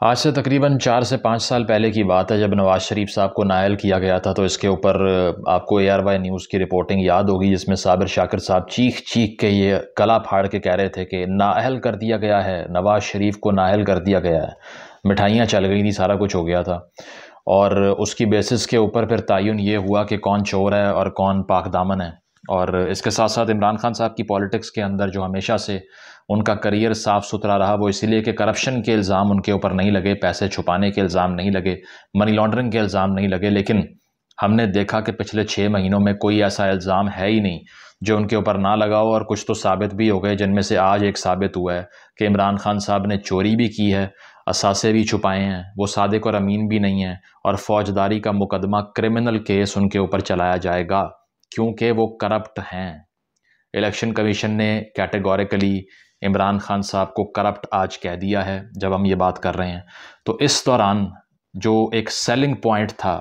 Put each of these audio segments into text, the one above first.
आज से तकरीबन 4 से 5 साल पहले की बात है, जब नवाज़ शरीफ साहब को नाअहल किया गया था। तो इसके ऊपर आपको ARY न्यूज़ की रिपोर्टिंग याद होगी, जिसमें साबिर शाकिर साहब चीख चीख के ये गला फाड़ के कह रहे थे कि नाअहल कर दिया गया है, नवाज़ शरीफ को नाअहल कर दिया गया है। मिठाइयाँ चल गई थी, सारा कुछ हो गया था। और उसकी बेसिस के ऊपर फिर तयन ये हुआ कि कौन चोर है और कौन पाक दामन है। और इसके साथ साथ इमरान खान साहब की पॉलिटिक्स के अंदर जो हमेशा से उनका करियर साफ़ सुथरा रहा, वो इसीलिए कि करप्शन के इल्ज़ाम उनके ऊपर नहीं लगे, पैसे छुपाने के इल्ज़ाम नहीं लगे, मनी लॉन्ड्रिंग के इल्ज़ाम नहीं लगे। लेकिन हमने देखा कि पिछले 6 महीनों में कोई ऐसा इल्ज़ाम है ही नहीं जो उनके ऊपर ना लगा हो। और कुछ तो साबित भी हो गए, जिनमें से आज एक साबित हुआ है कि इमरान खान साहब ने चोरी भी की है, असासे भी छुपाए हैं, वो सादिक और अमीन भी नहीं है, और फौजदारी का मुकदमा, क्रिमिनल केस उनके ऊपर चलाया जाएगा क्योंकि वो करप्ट हैं। इलेक्शन कमीशन ने कैटेगोरिकली इमरान खान साहब को करप्ट आज कह दिया है जब हम ये बात कर रहे हैं। तो इस दौरान जो एक सेलिंग पॉइंट था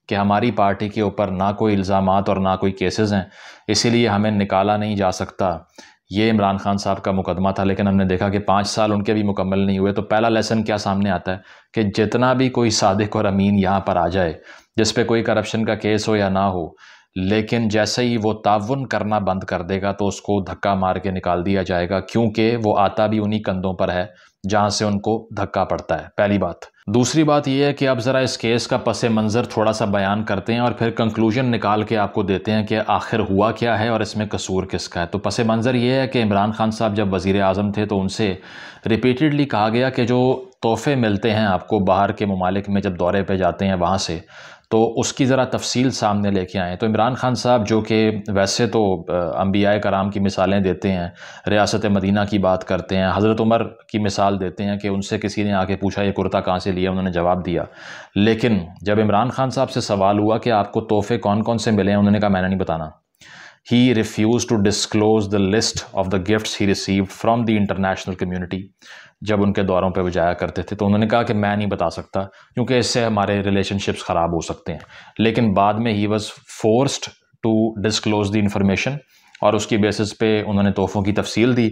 कि हमारी पार्टी के ऊपर ना कोई इल्ज़ामात और ना कोई केसेस हैं, इसीलिए हमें निकाला नहीं जा सकता, ये इमरान खान साहब का मुकदमा था। लेकिन हमने देखा कि 5 साल उनके भी मुकम्मल नहीं हुए। तो पहला लेसन क्या सामने आता है कि जितना भी कोई सादिक और अमीन यहाँ पर आ जाए, जिस पे कोई करप्शन का केस हो या ना हो, लेकिन जैसे ही वो ताउन करना बंद कर देगा तो उसको धक्का मार के निकाल दिया जाएगा, क्योंकि वो आता भी उन्हीं कंधों पर है जहाँ से उनको धक्का पड़ता है। पहली बात। दूसरी बात यह है कि अब ज़रा इस केस का पस मंज़र थोड़ा सा बयान करते हैं और फिर कंक्लूजन निकाल के आपको देते हैं कि आखिर हुआ क्या है और इसमें कसूर किसका है। तो पस मंज़र ये है कि इमरान खान साहब जब वज़ीर आज़म थे तो उनसे रिपीटेडली कहा गया कि जो तोहफ़े मिलते हैं आपको बाहर के ममालिक में जब दौरे पे जाते हैं वहाँ से, तो उसकी ज़रा तफसील सामने लेके आएँ। तो इमरान खान साहब, जो कि वैसे तो अंबियाए कराम की मिसालें देते हैं, रियासत मदीना की बात करते हैं, हज़रत उमर की मिसाल देते हैं कि उनसे किसी ने आके पूछा ये कुर्ता कहाँ से लिया, उन्होंने जवाब दिया। लेकिन जब इमरान खान साहब से सवाल हुआ कि आपको तोहफ़े कौन कौन से मिले हैं, उन्होंने कहा मैंने नहीं बताना। He refused to disclose the list of the gifts he received from the international community। जब उनके दौरों पे वो जाया करते थे तो उन्होंने कहा कि मैं नहीं बता सकता क्योंकि इससे हमारे रिलेशनशिप्स ख़राब हो सकते हैं। लेकिन बाद में he was forced to disclose the information, और उसकी बेसिस पे उन्होंने तोहफ़ों की तफसील दी।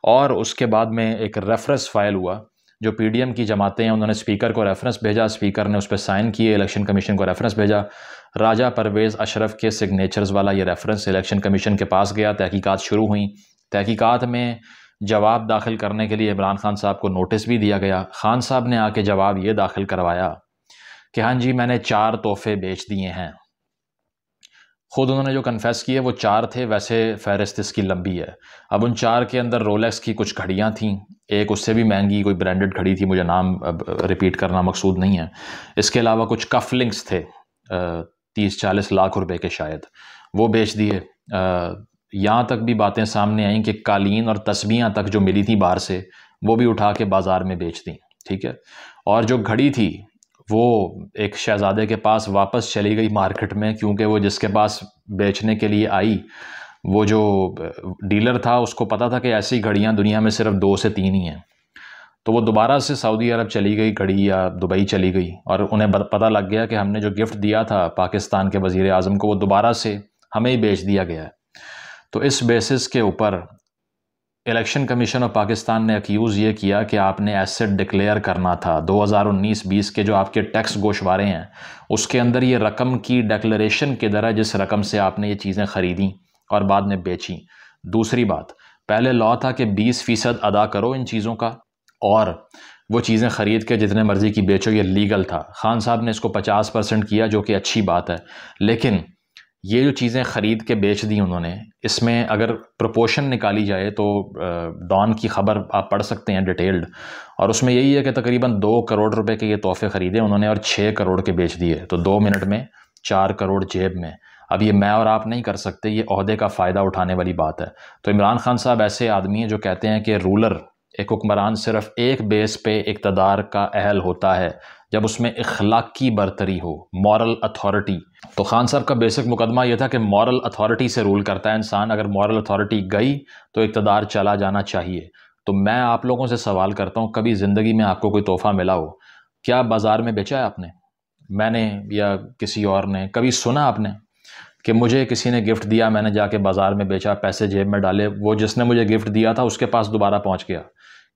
और उसके बाद में एक रेफरेंस फ़ाइल हुआ, जो PDM की जमातें हैं उन्होंने स्पीकर को रेफरेंस भेजा, स्पीकर ने उस पर साइन किए, इलेक्शन कमीशन को रेफरेंस भेजा। राजा परवेज़ अशरफ के सिग्नेचर्स वाला ये रेफरेंस इलेक्शन कमीशन के पास गया, तहकीकात शुरू हुई। तहकीकात में जवाब दाखिल करने के लिए इमरान खान साहब को नोटिस भी दिया गया। खान साहब ने आके जवाब ये दाखिल करवाया कि हाँ जी, मैंने 4 तोहफ़े बेच दिए हैं। ख़ुद उन्होंने जो कन्फेस किए वो 4 थे, वैसे फ़हरिस्त इसकी लंबी है। अब उन 4 के अंदर रोलेक्स की कुछ घड़ियाँ थीं, एक उससे भी महंगी कोई ब्रांडेड घड़ी थी, मुझे नाम अब रिपीट करना मकसूद नहीं है। इसके अलावा कुछ कफ लिंक्स थे 30-40 लाख रुपए के शायद, वो बेच दिए। यहाँ तक भी बातें सामने आईं कि कालीन और तस्बीहां तक जो मिली थी बाहर से, वो भी उठा के बाज़ार में बेच दी। ठीक है। और जो घड़ी थी वो एक शहज़ादे के पास वापस चली गई मार्केट में, क्योंकि वो जिसके पास बेचने के लिए आई, वो जो डीलर था उसको पता था कि ऐसी घड़ियाँ दुनिया में सिर्फ 2 से 3 ही हैं। तो वो दोबारा से सऊदी अरब चली गई घड़ी, या दुबई चली गई, और उन्हें पता लग गया कि हमने जो गिफ्ट दिया था पाकिस्तान के वज़ीर आज़म को, वो दोबारा से हमें ही बेच दिया गया है। तो इस बेसिस के ऊपर इलेक्शन कमीशन ऑफ पाकिस्तान ने अक्यूज़ ये किया कि आपने एसेट डिक्लेयर करना था। 2019-20 के जो आपके टैक्स गोशवारे हैं उसके अंदर ये रकम की डिक्लेरेशन किधर है, जिस रकम से आपने ये चीज़ें ख़रीदी और बाद में बेची। दूसरी बात, पहले लॉ था कि 20% अदा करो इन चीज़ों का, और वो चीज़ें ख़रीद के जितने मर्ज़ी की बेचो, ये लीगल था। खान साहब ने इसको 50% किया, जो कि अच्छी बात है। लेकिन ये जो चीज़ें ख़रीद के बेच दी उन्होंने, इसमें अगर प्रोपोर्शन निकाली जाए तो डॉन की ख़बर आप पढ़ सकते हैं डिटेल्ड, और उसमें यही है कि तकरीबन 2 करोड़ रुपए के ये तोहफ़े ख़रीदे उन्होंने और 6 करोड़ के बेच दिए। तो 2 मिनट में 4 करोड़ जेब में। अब ये मैं और आप नहीं कर सकते, ये ओहदे का फ़ायदा उठाने वाली बात है। तो इमरान खान साहब ऐसे आदमी हैं जो कहते हैं कि रूलर, एक हुक्मरान सिर्फ एक बेस पे इक़्तिदार का अहल होता है, जब उसमें इखलाकी बरतरी हो, मॉरल अथॉरिटी। तो खान साहब का बेसिक मुकदमा यह था कि मॉरल अथॉरिटी से रूल करता है इंसान, अगर मॉरल अथॉरिटी गई तो इक़्तिदार चला जाना चाहिए। तो मैं आप लोगों से सवाल करता हूँ, कभी ज़िंदगी में आपको कोई तोहफ़ा मिला हो, क्या बाज़ार में बेचा है आपने? मैंने या किसी और ने कभी सुना आपने कि मुझे किसी ने गिफ्ट दिया, मैंने जाके बाज़ार में बेचा, पैसे जेब में डाले, वो जिसने मुझे गिफ्ट दिया था उसके पास दोबारा पहुँच गया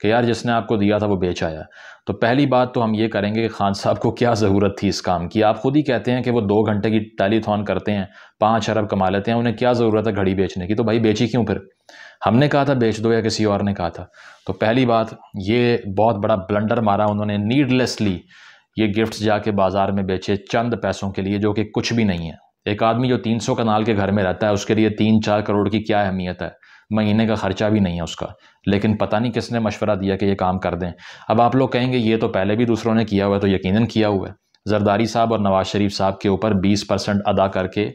कि यार जिसने आपको दिया था वो बेच आया। तो पहली बात तो हम ये करेंगे कि खान साहब को क्या ज़रूरत थी इस काम की। आप खुद ही कहते हैं कि वो 2 घंटे की टेलीथॉन करते हैं, 5 अरब कमा लेते हैं, उन्हें क्या ज़रूरत है घड़ी बेचने की? तो भाई बेची क्यों फिर? हमने कहा था बेच दो या किसी और ने कहा था? तो पहली बात, ये बहुत बड़ा ब्लंडर मारा उन्होंने, नीडलेसली ये गिफ्ट्स जाके बाज़ार में बेचे चंद पैसों के लिए, जो कि कुछ भी नहीं है। एक आदमी जो 300 कनाल के घर में रहता है उसके लिए 3-4 करोड़ की क्या अहमियत है? महीने का खर्चा भी नहीं है उसका। लेकिन पता नहीं किसने मशवरा दिया कि ये काम कर दें। अब आप लोग कहेंगे ये तो पहले भी दूसरों ने किया हुआ है, तो यकीनन किया हुआ है। जरदारी साहब और नवाज शरीफ साहब के ऊपर 20% अदा करके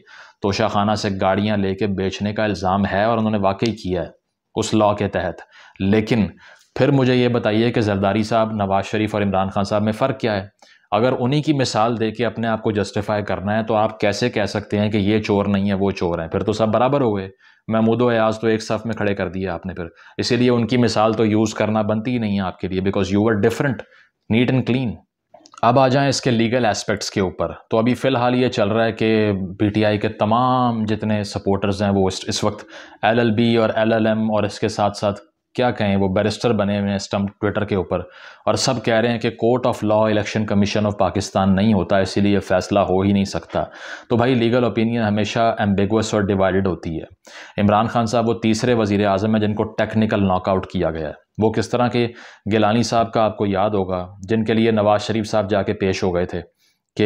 तोशाखाना से गाड़ियां लेके बेचने का इल्ज़ाम है, और उन्होंने वाकई किया है उस लॉ के तहत। लेकिन फिर मुझे ये बताइए कि जरदारी साहब, नवाज शरीफ और इमरान खान साहब में फ़र्क क्या है? अगर उन्हीं की मिसाल दे के अपने आप को जस्टिफाई करना है तो आप कैसे कह सकते हैं कि ये चोर नहीं है वो चोर है? फिर तो सब बराबर हो गए। महमूद व एयाज तो एक सफ़ में खड़े कर दिया आपने फिर। इसीलिए उनकी मिसाल तो यूज़ करना बनती ही नहीं है आपके लिए, because you are different, neat and clean. अब आ जाएं इसके लीगल एस्पेक्ट्स के ऊपर। तो अभी फ़िलहाल ये चल रहा है कि पीटीआई के तमाम जितने सपोर्टर्स हैं वो इस वक्त एलएलबी और एलएलएम और इसके साथ साथ क्या कहें वो बैरिस्टर बने हुए हैं स्टम्प ट्विटर के ऊपर, और सब कह रहे हैं कि court of law election commission of Pakistan नहीं होता, इसीलिए फ़ैसला हो ही नहीं सकता। तो भाई लीगल ओपिनियन हमेशा एम्बिगुअस और डिवाइडेड होती है। इमरान खान साहब वो तीसरे वज़ीर आज़म हैं जिनको टेक्निकल नॉकआउट किया गया है। वो किस तरह के, गिलानी साहब का आपको याद होगा, जिनके लिए नवाज शरीफ साहब जाके पेश हो गए थे कि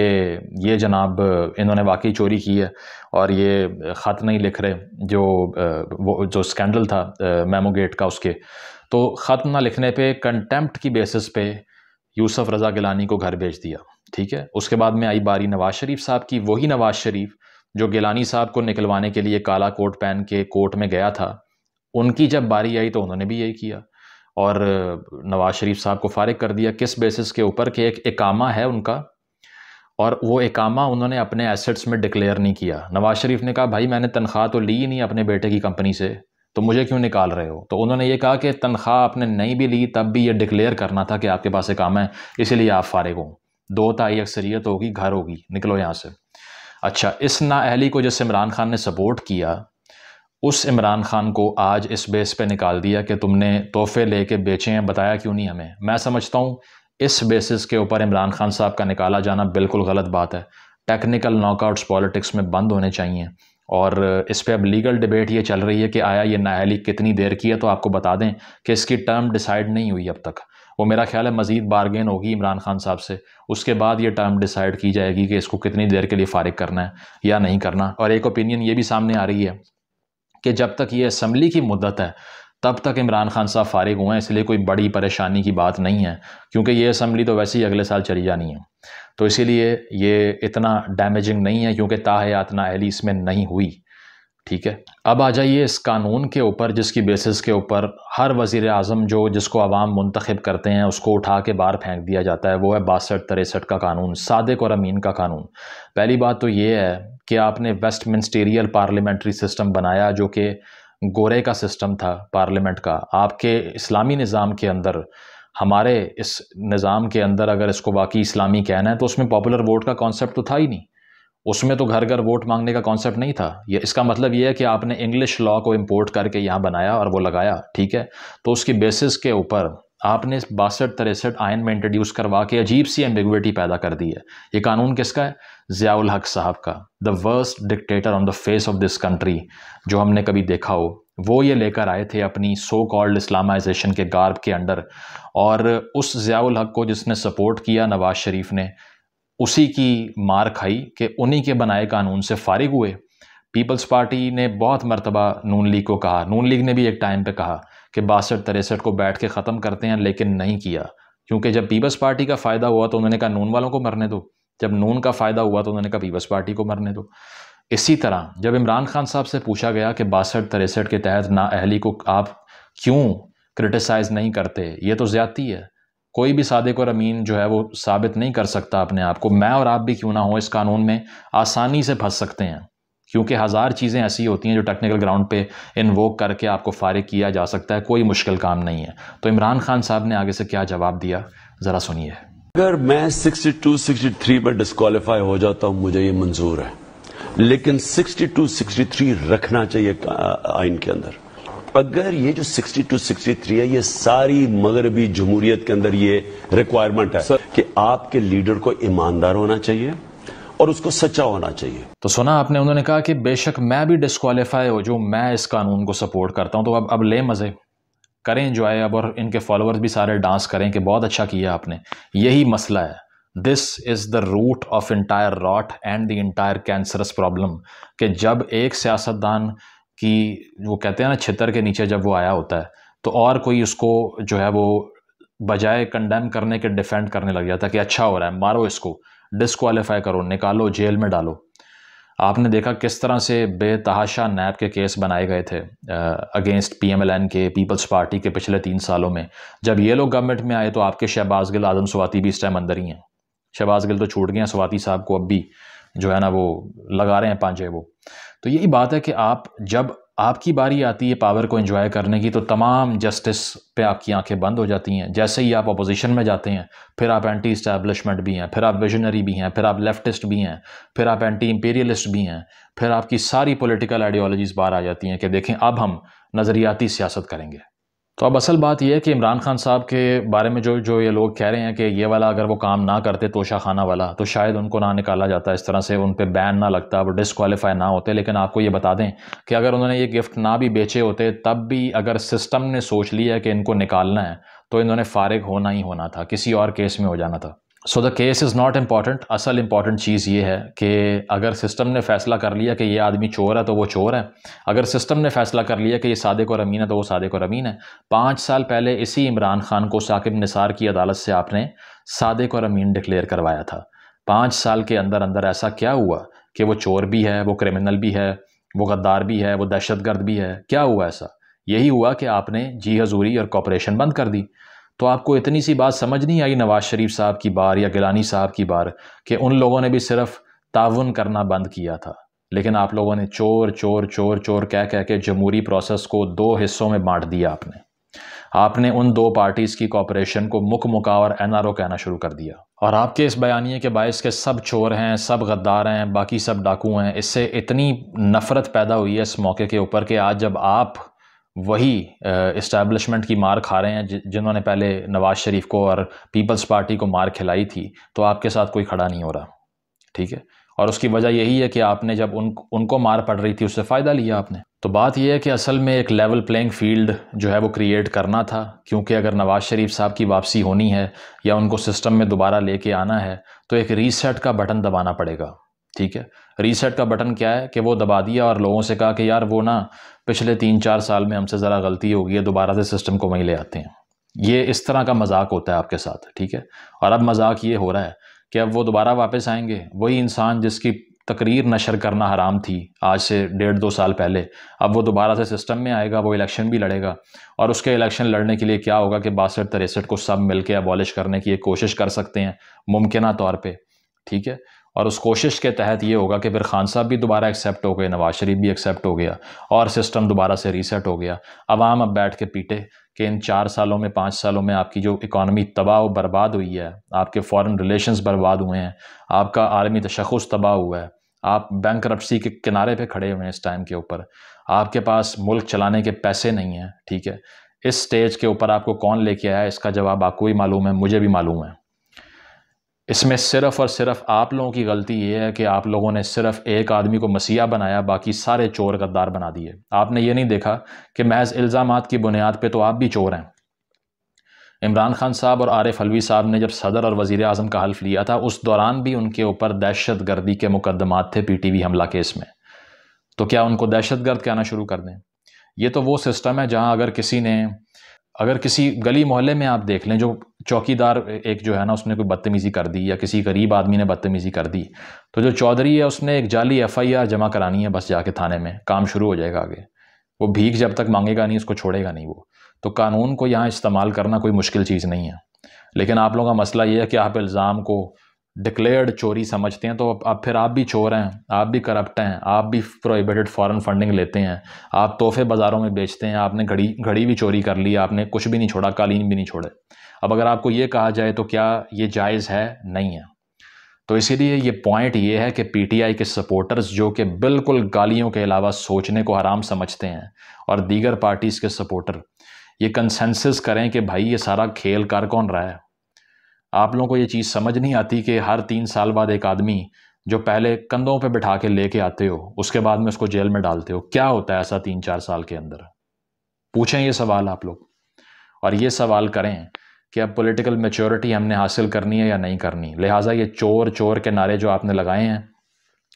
ये जनाब इन्होंने वाकई चोरी की है और ये ख़त नहीं लिख रहे, वो जो स्कैंडल था मेमो गेट का उसके, तो ख़त ना लिखने पे कंटेम्प्ट की बेसिस पे यूसुफ रज़ा गिलानी को घर भेज दिया। ठीक है, उसके बाद में आई बारी नवाज शरीफ साहब की। वही नवाज शरीफ जो गिलानी साहब को निकलवाने के लिए काला कोट पहन के कोर्ट में गया था, उनकी जब बारी आई तो उन्होंने भी यही किया और नवाज शरीफ साहब को फारिग कर दिया। किस बेसिस के ऊपर? कि एक इकामा है उनका और वो इकामा उन्होंने अपने एसेट्स में डिक्लेयर नहीं किया। नवाज शरीफ ने कहा भाई मैंने तनख्वाह तो ली ही नहीं अपने बेटे की कंपनी से, तो मुझे क्यों निकाल रहे हो? तो उन्होंने ये कहा कि तनख्वाह आपने नहीं भी ली तब भी ये डिक्लेयर करना था कि आपके पास इकामा है, इसीलिए आप फारिग हो। 2 तिहाई अक्सरियत होगी, घर होगी, निकलो यहाँ से। अच्छा, इस नाअहली को जिस इमरान खान ने सपोर्ट किया, उस इमरान खान को आज इस बेस पे निकाल दिया कि तुमने तोहफे लेके बेचे हैं, बताया क्यों नहीं हमें? मैं समझता हूँ इस बेसिस के ऊपर इमरान खान साहब का निकाला जाना बिल्कुल गलत बात है। टेक्निकल नॉकआउट्स पॉलिटिक्स में बंद होने चाहिए और इस पे अब लीगल डिबेट ये चल रही है कि आया ये नाअहली कितनी देर की है। तो आपको बता दें कि इसकी टर्म डिसाइड नहीं हुई अब तक। वो मेरा ख्याल है मज़ीद बारगेन होगी इमरान खान साहब से, उसके बाद ये टर्म डिसाइड की जाएगी कि इसको कितनी देर के लिए फारिग करना है या नहीं करना। और एक ओपिनियन ये भी सामने आ रही है कि जब तक ये असम्बली की मुद्दत है तब तक इमरान खान साहब फारिग हुए हैं, इसलिए कोई बड़ी परेशानी की बात नहीं है, क्योंकि ये असम्बली तो वैसे ही अगले साल चली जानी है। तो इसीलिए ये इतना डैमेजिंग नहीं है, क्योंकि ताहयात नाअहली इसमें नहीं हुई। ठीक है, अब आ जाइए इस कानून के ऊपर जिसकी बेसिस के ऊपर हर वज़ीर आज़म जिसको अवाम मुंतखब करते हैं उसको उठा के बाहर फेंक दिया जाता है। वो है 62-63 का कानून, सादिक और अमीन का कानून। पहली बात तो ये है कि आपने वेस्टमिंस्टीरियल पार्लियामेंट्री सिस्टम बनाया जो कि गोरे का सिस्टम था पार्लियामेंट का। आपके इस्लामी निज़ाम के अंदर, हमारे इस निज़ाम के अंदर अगर इसको वाकई इस्लामी कहना है तो उसमें पॉपुलर वोट का कॉन्सेप्ट तो था ही नहीं। उसमें तो घर घर वोट मांगने का कॉन्सेप्ट नहीं था। ये इसका मतलब ये है कि आपने इंग्लिश लॉ को इंपोर्ट करके यहाँ बनाया और वो लगाया। ठीक है, तो उसकी बेसिस के ऊपर आपने 62-63 आयन में इंट्रोड्यूस करवा के अजीब सी एम्बिग्विटी पैदा कर दी है। ये कानून किसका है? ज़ियाउल हक साहब का, the worst dictator on the face of this country जो हमने कभी देखा हो। वो ये लेकर आए थे अपनी सो कॉल्ड इस्लामाइजेशन के गार्ब के अंडर, और उस ज़ियाउल हक को जिसने सपोर्ट किया नवाज शरीफ ने, उसी की मार खाई कि उन्हीं के बनाए कानून से फारिग हुए। पीपल्स पार्टी ने बहुत मरतबा नून लीग को कहा, नून लीग ने भी एक टाइम पे कहा कि 62-63 को बैठ के ख़त्म करते हैं, लेकिन नहीं किया, क्योंकि जब पीपल्स पार्टी का फ़ायदा हुआ तो उन्होंने कहा नून वालों को मरने दो, जब नून का फ़ायदा हुआ तो उन्होंने कहा पीपल्स पार्टी को मरने दो। इसी तरह जब इमरान खान साहब से पूछा गया कि 62-63 के तहत नाअहली को आप क्यों क्रिटिसाइज़ नहीं करते, ये तो ज़्यादती है। कोई भी सादिक और अमीन जो है वो साबित नहीं कर सकता अपने आप को। मैं और आप भी क्यों ना हो इस कानून में आसानी से फंस सकते हैं, क्योंकि हज़ार चीज़ें ऐसी होती हैं जो टेक्निकल ग्राउंड पे इन्वोक करके आपको फारिग किया जा सकता है। कोई मुश्किल काम नहीं है। तो इमरान खान साहब ने आगे से क्या जवाब दिया, ज़रा सुनिए। अगर मैं 62-63 पर डिस्क्वालीफाई हो जाता हूं मुझे ये मंजूर है, लेकिन 62-63 रखना चाहिए आइन के अंदर। अगर ये जो 62 63 है, ये सारी मगरबी जमहूरियत के अंदर ये रिक्वायरमेंट है कि आपके लीडर को ईमानदार होना चाहिए और उसको सच्चा होना चाहिए। तो सुना आपने, उन्होंने कहा कि बेशक मैं भी डिस्क्वालीफाई हो जो मैं इस कानून को सपोर्ट करता हूं, तो अब ले मज़े करें एंजॉय अब, और इनके फॉलोअर्स भी सारे डांस करें कि बहुत अच्छा किया आपने। यही मसला है। This is the root of entire rot and the entire cancerous problem, कि जब एक सियासतदान की, वो कहते हैं ना, छितर के नीचे जब वो आया होता है, तो और कोई उसको जो है वो बजाय कंडेम करने के डिफेंड करने लग जाता है कि अच्छा हो रहा है, मारो इसको, डिस्क्वालीफाई करो, निकालो, जेल में डालो। आपने देखा किस तरह से बेतहाशा नैब के केस बनाए गए थे अगेंस्ट PMLN के, पीपल्स पार्टी के, पिछले 3 सालों में। जब ये लोग गवर्नमेंट में आए तो आपके शहबाज गिल, आजम स्वाति भी इस टाइम अंदर ही हैं। शहबाज गिल तो छूट गए हैं, स्वाति साहब को अब भी जो है ना वो लगा रहे हैं पांचे वो। तो यही बात है कि आप, जब आपकी बारी आती है पावर को एंजॉय करने की, तो तमाम जस्टिस पे आपकी आंखें बंद हो जाती हैं। जैसे ही आप अपोजिशन में जाते हैं, फिर आप एंटी इस्टेब्लिशमेंट भी हैं, फिर आप विजनरी भी हैं, फिर आप लेफ्टिस्ट भी हैं, फिर आप एंटी इंपीरियलिस्ट भी हैं, फिर आपकी सारी पॉलिटिकल आइडियोलॉजीज़ बाहर आ जाती हैं कि देखें अब हम नज़रियाती सियासत करेंगे। तो अब असल बात यह है कि इमरान खान साहब के बारे में जो ये लोग कह रहे हैं कि ये वाला अगर वो काम ना करते, तोशा खाना वाला, तो शायद उनको ना निकाला जाता, इस तरह से उन पे बैन ना लगता, वो डिस्क्वालीफाई ना होते। लेकिन आपको ये बता दें कि अगर उन्होंने ये गिफ्ट ना भी बेचे होते, तब भी अगर सिस्टम ने सोच लिया कि इनको निकालना है, तो इन्होंने फारिग होना ही होना था, किसी और केस में हो जाना था। So the case is not important. असल इम्पॉर्टेंट चीज़ ये है कि अगर सिस्टम ने फैसला कर लिया कि ये आदमी चोर है तो वो चोर है, अगर सिस्टम ने फैसला कर लिया कि ये सादिक और अमीन है तो वो सादिक और अमीन है। 5 साल पहले इसी इमरान खान को साकिब निसार की अदालत से आपने सादिक और अमीन डिक्लेयर करवाया था। 5 साल के अंदर अंदर ऐसा क्या हुआ कि वो चोर भी है, वो क्रिमिनल भी है, वो गद्दार भी है, वो दहशतगर्द भी है? क्या हुआ ऐसा? यही हुआ कि आपने जी हजूरी और कॉपरेशन बंद कर दी। तो आपको इतनी सी बात समझ नहीं आई नवाज शरीफ साहब की बार या गिलानी साहब की बार, कि उन लोगों ने भी सिर्फ ताउन करना बंद किया था, लेकिन आप लोगों ने चोर चोर चोर चोर कह कह के जमहूरी प्रोसेस को 2 हिस्सों में बांट दिया। आपने उन 2 पार्टीज़ की कॉपरेशन को मुका और NRO कहना शुरू कर दिया। और आपके इस बयानिए के बायस के सब चोर हैं, सब गद्दार हैं, बाकी सब डाकू हैं, इससे इतनी नफ़रत पैदा हुई है इस मौके के ऊपर कि आज जब आप वही इस्टेब्लिशमेंट की मार खा रहे हैं जिन्होंने पहले नवाज शरीफ को और पीपल्स पार्टी को मार खिलाई थी, तो आपके साथ कोई खड़ा नहीं हो रहा। ठीक है, और उसकी वजह यही है कि आपने जब उनको मार पड़ रही थी उससे फ़ायदा लिया आपने। तो बात यह है कि असल में एक लेवल प्लेइंग फील्ड जो है वो क्रिएट करना था, क्योंकि अगर नवाज शरीफ साहब की वापसी होनी है या उनको सिस्टम में दोबारा लेके आना है, तो एक रीसेट का बटन दबाना पड़ेगा। ठीक है, रीसेट का बटन क्या है कि वो दबा दिया और लोगों से कहा कि यार वो ना पिछले 3-4 साल में हमसे ज़रा गलती हो गई है, दोबारा से सिस्टम को वहीं ले आते हैं। ये इस तरह का मजाक होता है आपके साथ। ठीक है, और अब मजाक ये हो रहा है कि अब वो दोबारा वापस आएंगे, वही इंसान जिसकी तकरीर नशर करना हराम थी आज से 1.5-2 साल पहले, अब वो दोबारा से सिस्टम में आएगा, वो इलेक्शन भी लड़ेगा। और उसके इलेक्शन लड़ने के लिए क्या होगा कि 62-63 को सब मिल के अबॉलिश करने की एक कोशिश कर सकते हैं मुमकिना तौर पर। ठीक है, और उस कोशिश के तहत ये होगा कि फिर खान साहब भी दोबारा एक्सेप्ट हो गए, नवाज शरीफ भी एक्सेप्ट हो गया और सिस्टम दोबारा से रीसेट हो गया। अवाम अब बैठ के पीटे कि इन 4 सालों में, 5 सालों में आपकी जो इकॉनमी तबाह व बर्बाद हुई है, आपके फॉरेन रिलेशंस बर्बाद हुए हैं, आपका आलमी तशख़्ख़ुस तबाह हुआ है, आप बैंकरप्सी के किनारे पे खड़े हुए हैं इस टाइम के ऊपर, आपके पास मुल्क चलाने के पैसे नहीं हैं। ठीक है, इस स्टेज के ऊपर आपको कौन लेके आया, इसका जवाब आपको भी मालूम है, मुझे भी मालूम है। इसमें सिर्फ़ और सिर्फ आप लोगों की गलती ये है कि आप लोगों ने सिर्फ एक आदमी को मसीहा बनाया, बाकी सारे चोर गद्दार बना दिए। आपने ये नहीं देखा कि महज इल्ज़ामात की बुनियाद पे तो आप भी चोर हैं। इमरान खान साहब और आरिफ अलवी साहब ने जब सदर और वज़ीर आज़म का हल्फ लिया था, उस दौरान भी उनके ऊपर दहशत गर्दी के मुकदमात थे PTV हमला केस में। तो क्या उनको दहशत गर्द कहना शुरू कर दें? ये तो वो सिस्टम है जहाँ अगर किसी गली मोहल्ले में आप देख लें, जो चौकीदार एक जो है ना, उसने कोई बदतमीज़ी कर दी या किसी गरीब आदमी ने बदतमीज़ी कर दी, तो जो चौधरी है उसने एक जाली FIR जमा करानी है, बस जाके थाने में काम शुरू हो जाएगा आगे। वो भीख जब तक मांगेगा नहीं, उसको छोड़ेगा नहीं वो। तो कानून को यहाँ इस्तेमाल करना कोई मुश्किल चीज़ नहीं है। लेकिन आप लोगों का मसला ये है कि आप इल्ज़ाम को डिक्लेयर्ड चोरी समझते हैं, तो अब फिर आप भी चोर हैं, आप भी करप्ट हैं, आप भी प्रोहिबिटेड फॉरेन फंडिंग लेते हैं, आप तोहफे बाज़ारों में बेचते हैं, आपने घड़ी भी चोरी कर ली, आपने कुछ भी नहीं छोड़ा, कालीन भी नहीं छोड़े। अब अगर आपको ये कहा जाए तो क्या ये जायज़ है? नहीं है। तो इसीलिए ये पॉइंट ये है कि पीटीआई के सपोर्टर्स जो कि बिल्कुल गालियों के अलावा सोचने को हराम समझते हैं, और दीगर पार्टीज़ के सपोर्टर ये कंसेंसस करें कि भाई ये सारा खेल कर कौन रहा है। आप लोगों को ये चीज़ समझ नहीं आती कि हर 3 साल बाद एक आदमी जो पहले कंधों पे बिठा के लेके आते हो, उसके बाद में उसको जेल में डालते हो। क्या होता है ऐसा 3-4 साल के अंदर? पूछें ये सवाल आप लोग, और ये सवाल करें कि अब पॉलिटिकल मैच्योरिटी हमने हासिल करनी है या नहीं करनी। लिहाजा ये चोर चोर के नारे जो आपने लगाए हैं,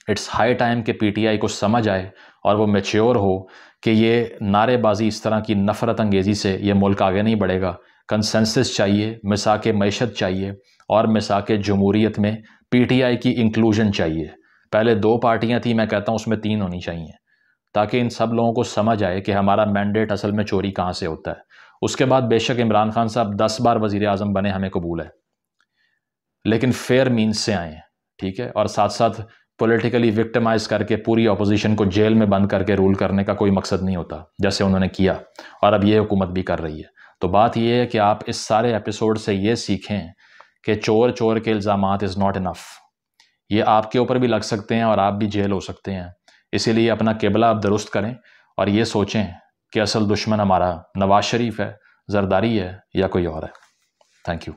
इट्स हाई टाइम कि पीटीआई को समझ आए और वो मैच्योर हो कि ये नारेबाजी, इस तरह की नफ़रत अंगेज़ी से ये मुल्क आगे नहीं बढ़ेगा। कंसेंसस चाहिए, मिसाक मईशत चाहिए, और मिसाक जमहूरियत में पीटीआई की इंक्लूजन चाहिए। पहले 2 पार्टियां थी, मैं कहता हूँ उसमें 3 होनी चाहिए, ताकि इन सब लोगों को समझ आए कि हमारा मैंडेट असल में चोरी कहाँ से होता है। उसके बाद बेशक इमरान खान साहब 10 बार वज़ीर आज़म बने, हमें कबूल है, लेकिन फेयर मीन्स से आए, ठीक है। और साथ साथ पॉलिटिकली विक्टिमाइज करके पूरी अपोजिशन को जेल में बंद करके रूल करने का कोई मकसद नहीं होता, जैसे उन्होंने किया और अब ये हुकूमत भी कर रही है। तो बात यह है कि आप इस सारे एपिसोड से ये सीखें कि चोर चोर के इल्ज़ामात इज़ नॉट इनफ। ये आपके ऊपर भी लग सकते हैं और आप भी जेल हो सकते हैं। इसीलिए अपना किबला आप दुरुस्त करें और ये सोचें कि असल दुश्मन हमारा नवाज शरीफ है, जरदारी है, या कोई और है। Thank you.